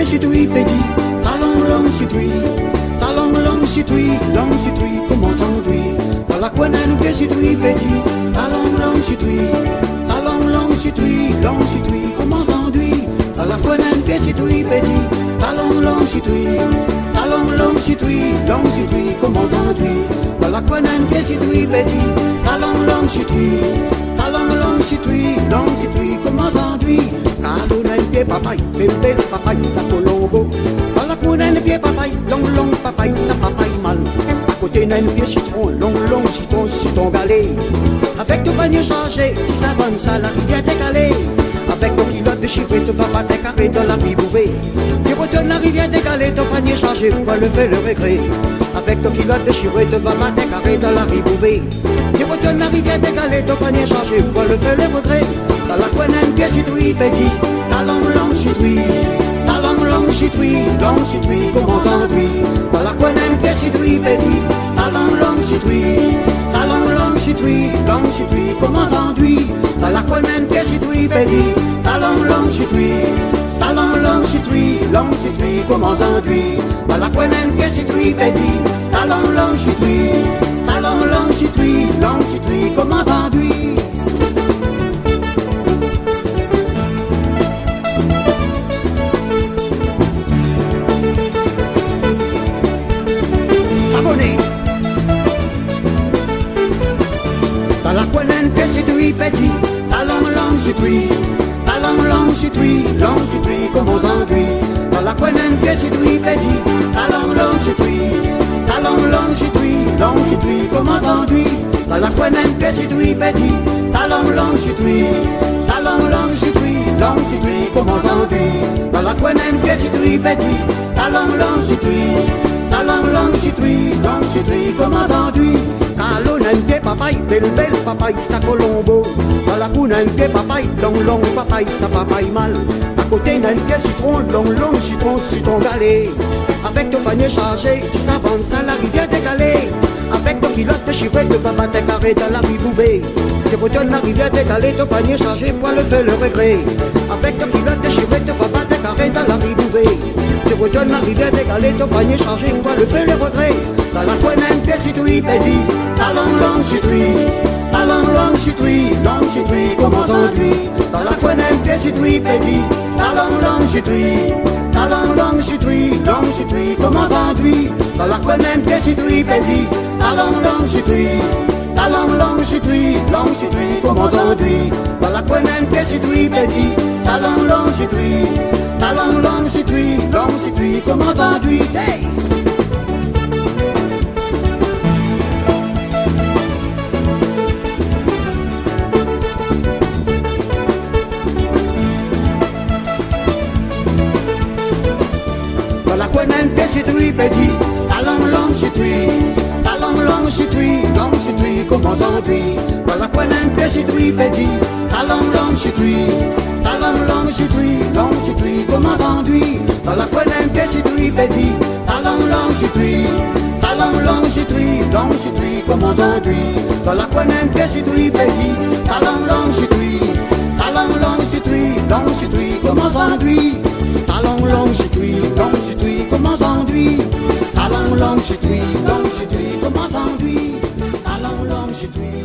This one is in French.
situi petit, salon long situi, salon long situi, comment s'enduit. Dans la coin nous pied situi petit, salon long situi, salon long situi, comment s'enduit. Dans la coin nous pied situi petit, salon long situi, salon long situi, comment s'enduit. Dans la coin nous pied situi petit, salon long situi, salon long situi, comment s'enduit. Calona pied papaye, belle papaye, ça colombo. Dans la cour d'un pied papaye, long papaye, ça papaye mal. À côté d'un pied citron, long citron galé. Avec ton panier chargé, tu s'avance à la rivière décalée. Avec ton kilote déchiré, tu vas pas t'écarrer dans la vie bouvée. Tu retournes la rivière décalée, ton panier chargé, pourquoi le fait le regret? Avec ton kilote déchiré, tu vas pas t'écarrer dans la vie bouvée. Tu retournes la rivière décalée, ton panier chargé, pourquoi le fait le regret? Dans la coin d'un pied situi petit, talon long situi, comment s'enduit. Dans la coin d'un pied situi petit, talon long situi, comment s'enduit. Dans la coin d'un pied situi petit, talon long situi, comment s'enduit. Dans la coin d'un pied situi petit, talon long situi, comment s'enduit. Dans la coin d'un pied situi petit, talon long situi, comment s'enduit. Dans la coin d'un pied situi petit, talon long situi, comment s'enduit. Dans la coin d'un pied situi petit, talon long situi, comment s'enduit. Dans la coin d'un pied situi petit, talon long situi, comment s'enduit. Calona un pied papaye, belle papaye, ça colombo. Dans la cour un pied papaye, long papaye, ça papaye mal. À côté d'un pied citron, long citron galé. Avec ton panier chargé, tu s'avances à la rivière décalée. Avec ton kilote déchiré, tu vas pas t'écarrer dans la vie bouvée. Tu retournes la rivière décalée, ton panier chargé, quoi le fait le regret. Avec ton kilote déchiré, tu vas pas t'écarrer dans la vie bouvée. Tu retournes la rivière décalée, ton panier chargé, quoi le fait le regret. Dans la coin d'un pied situi petit, talon long situi, comment s'enduit. Dans la coin d'un pied situi petit, talon long situi, comment s'enduit. Dans la coin d'un pied situi petit, talon long situi, comment s'enduit. Dans la coin d'un pied situi petit, talon long situi, comment s'enduit. Hey! Dans la coin d'un pied situi petit, talon long situi, comment s'enduit. Dans la coin d'un pied situi petit, talon long situi, comment s'enduit. Dans la coin d'un pied situi petit, talon long situi, comment s'enduit. Dans la coin d'un pied situi petit, talon long situi, comment s'enduit. Salon long situi, comment s'enduit. Salon long situi, comment s'enduit. Salon long situi,